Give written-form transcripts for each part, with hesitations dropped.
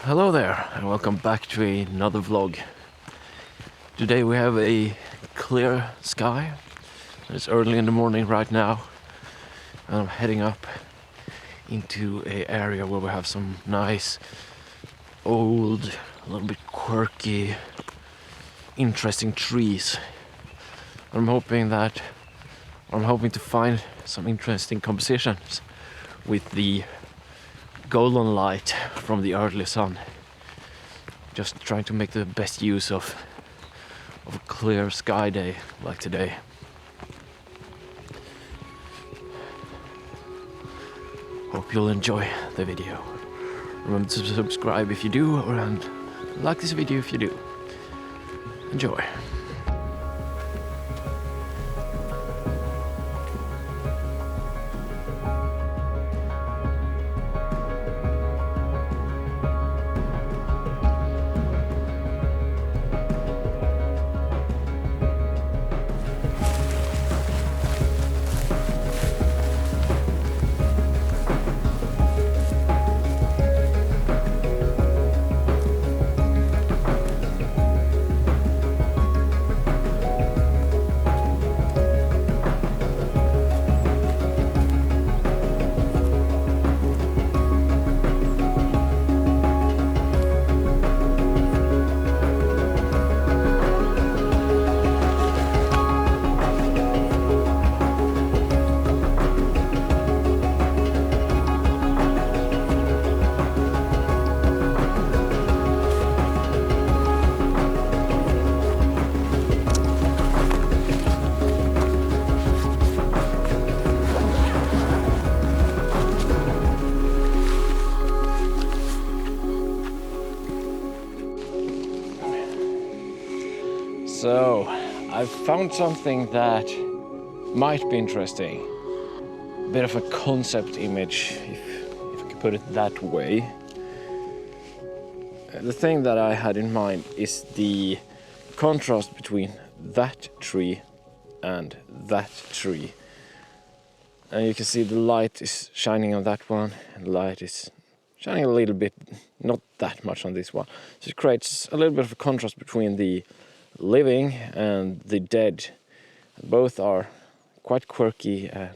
Hello there and welcome back to another vlog. Today we have a clear sky. It's early in the morning right now and I'm heading up into an area where we have some nice, old, a little bit quirky, interesting trees. I'm hoping to find some interesting compositions with the golden light from the early sun. Just trying to make the best use of a clear sky day like today. Hope you'll enjoy the video. Remember to subscribe if you do, and like this video if you do. Enjoy. So, I've found something that might be interesting. A bit of a concept image, if I could put it that way. The thing that I had in mind is the contrast between that tree and that tree. And you can see the light is shining on that one, and the light is shining a little bit, not that much on this one. So it creates a little bit of a contrast between the living and the dead. Both are quite quirky and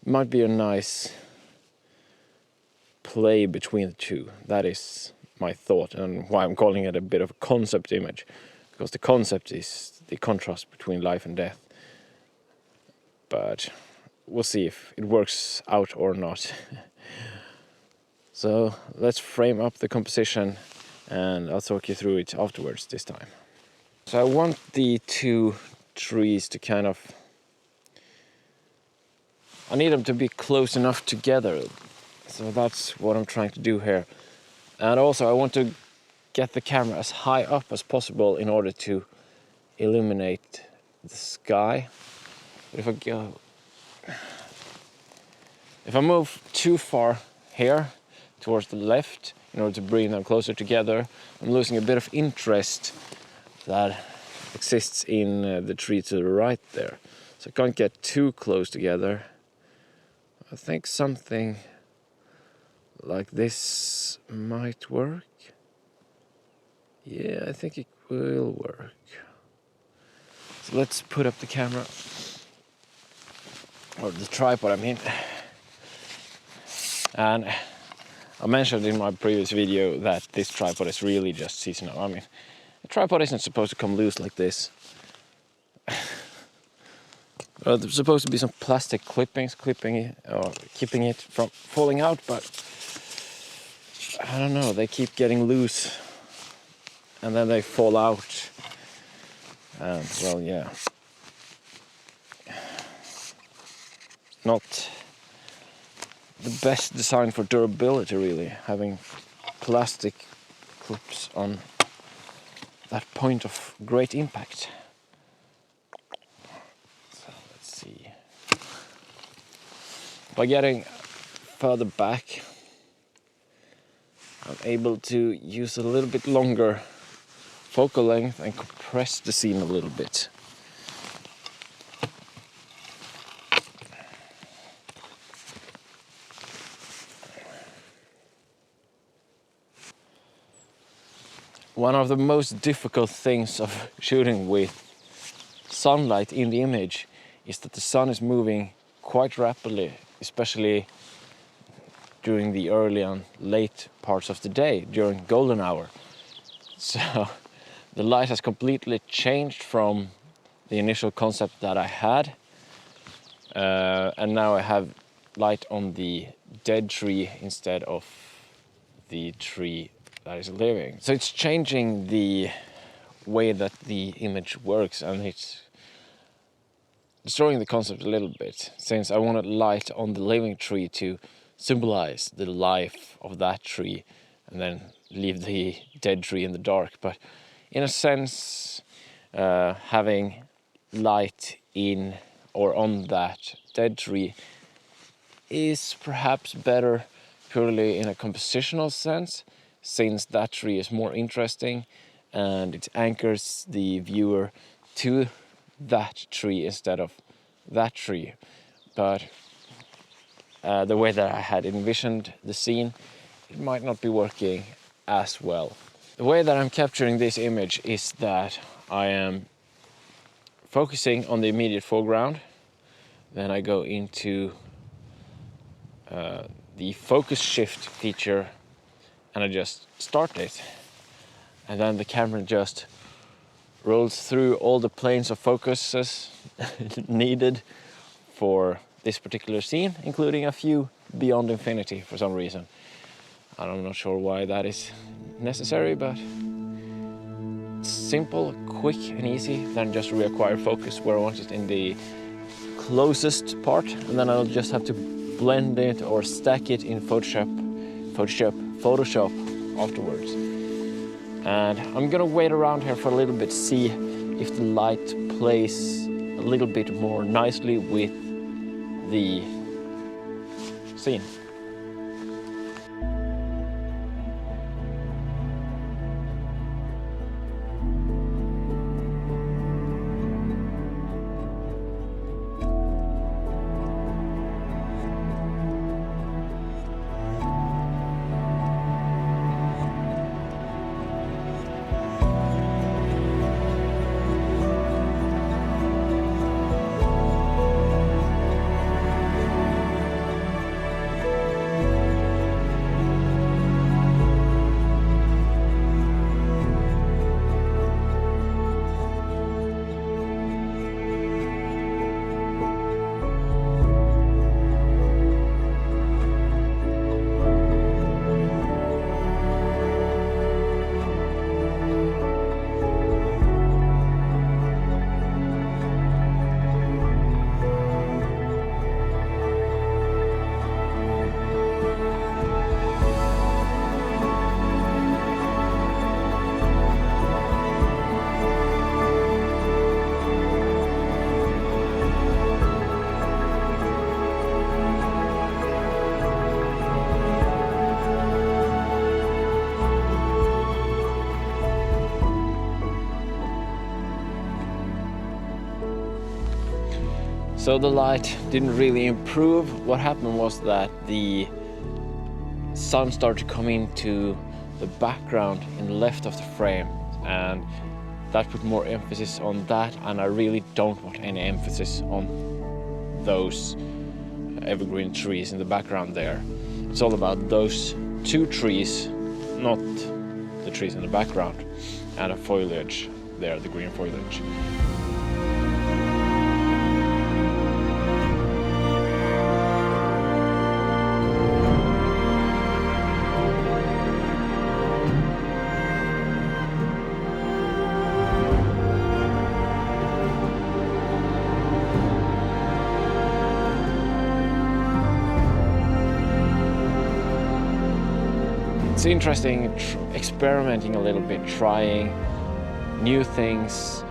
might be a nice play between the two. That is my thought, and why I'm calling it a bit of a concept image, because the concept is the contrast between life and death. But we'll see if it works out or not. So let's frame up the composition and I'll talk you through it afterwards this time. So I want the two trees to I need them to be close enough together. So that's what I'm trying to do here. And also I want to get the camera as high up as possible in order to illuminate the sky. But if I move too far here towards the left in order to bring them closer together, I'm losing a bit of interest that exists in the tree to the right there. So I can't get too close together. I think something like this might work. Yeah, I think it will work. So let's put up the camera, or the tripod I mean. And I mentioned in my previous video that this tripod is really just seasonal. I mean, a tripod isn't supposed to come loose like this. There's supposed to be some plastic clippings clipping it, or keeping it from falling out, but I don't know, they keep getting loose and then they fall out. And well, yeah, not the best design for durability really, having plastic clips on that point of great impact. So let's see. By getting further back, I'm able to use a little bit longer focal length and compress the scene a little bit. One of the most difficult things of shooting with sunlight in the image is that the sun is moving quite rapidly, especially during the early and late parts of the day, during golden hour. So the light has completely changed from the initial concept that I had, and now I have light on the dead tree instead of the tree that is living. So it's changing the way that the image works, and it's destroying the concept a little bit, since I wanted light on the living tree to symbolize the life of that tree and then leave the dead tree in the dark. But in a sense, having light in or on that dead tree is perhaps better purely in a compositional sense, since that tree is more interesting and it anchors the viewer to that tree instead of that tree. But the way that I had envisioned the scene, it might not be working as well. The way that I'm capturing this image is that I am focusing on the immediate foreground, then I go into the focus shift feature and I just start it, and then the camera just rolls through all the planes of focuses needed for this particular scene, including a few beyond infinity for some reason. I'm not sure why that is necessary, but it's simple, quick and easy. Then just reacquire focus where I want it in the closest part, and then I'll just have to blend it or stack it in Photoshop afterwards. And I'm gonna wait around here for a little bit, see if the light plays a little bit more nicely with the scene. So the light didn't really improve. What happened was that the sun started to come into the background in the left of the frame, and that put more emphasis on that, and I really don't want any emphasis on those evergreen trees in the background there. It's all about those two trees, not the trees in the background, and a foliage there, the green foliage. It's interesting experimenting a little bit, trying new things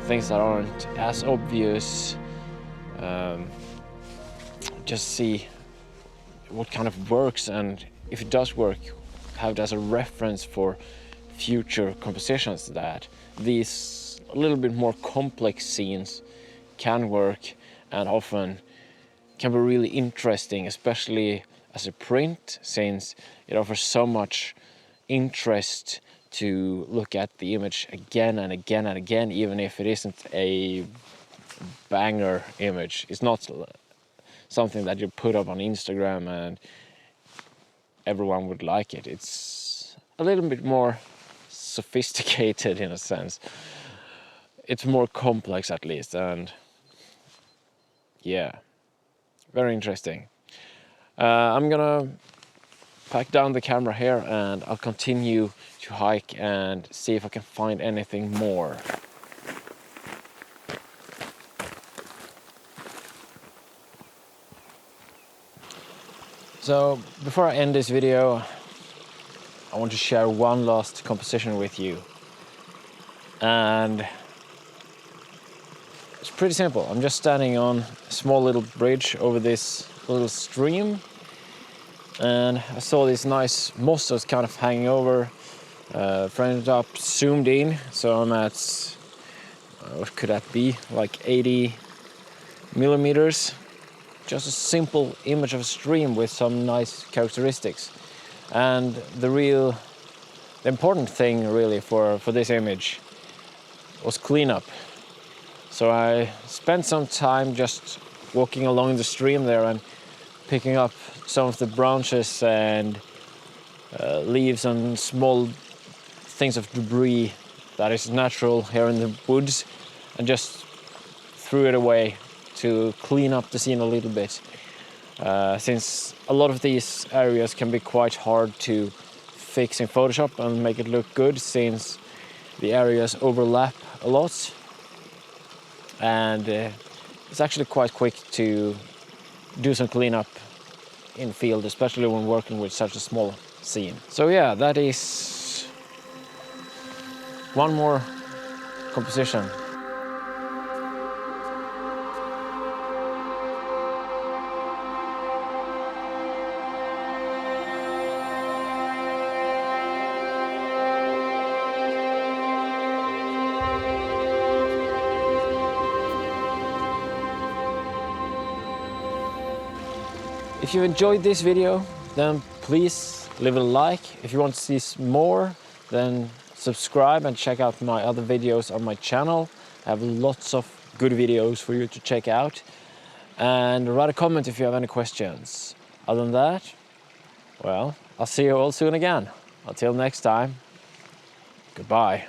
that aren't as obvious, just see what kind of works, and if it does work, have it as a reference for future compositions, that these a little bit more complex scenes can work and often can be really interesting, especially as a print, since it offers so much interest to look at the image again and again and again, even if it isn't a banger image. It's not something that you put up on Instagram and everyone would like it. It's a little bit more sophisticated in a sense. It's more complex at least, and yeah, very interesting. I'm gonna pack down the camera here and I'll continue to hike and see if I can find anything more. So before I end this video, I want to share one last composition with you. And it's pretty simple. I'm just standing on a small little bridge over this little stream, and I saw this nice moss that's kind of hanging over. Framed it up, zoomed in, so I'm at, what could that be, like 80 millimeters. Just a simple image of a stream with some nice characteristics. And the important thing really for this image was cleanup. So I spent some time just walking along the stream there and picking up some of the branches and leaves and small things of debris that is natural here in the woods, and just threw it away to clean up the scene a little bit. Since a lot of these areas can be quite hard to fix in Photoshop and make it look good, since the areas overlap a lot. And it's actually quite quick to do some cleanup in field, especially when working with such a small scene. So yeah, that is one more composition. If you enjoyed this video, then please leave a like. If you want to see more, then subscribe and check out my other videos on my channel. I have lots of good videos for you to check out. And write a comment if you have any questions. Other than that, well, I'll see you all soon again. Until next time, goodbye.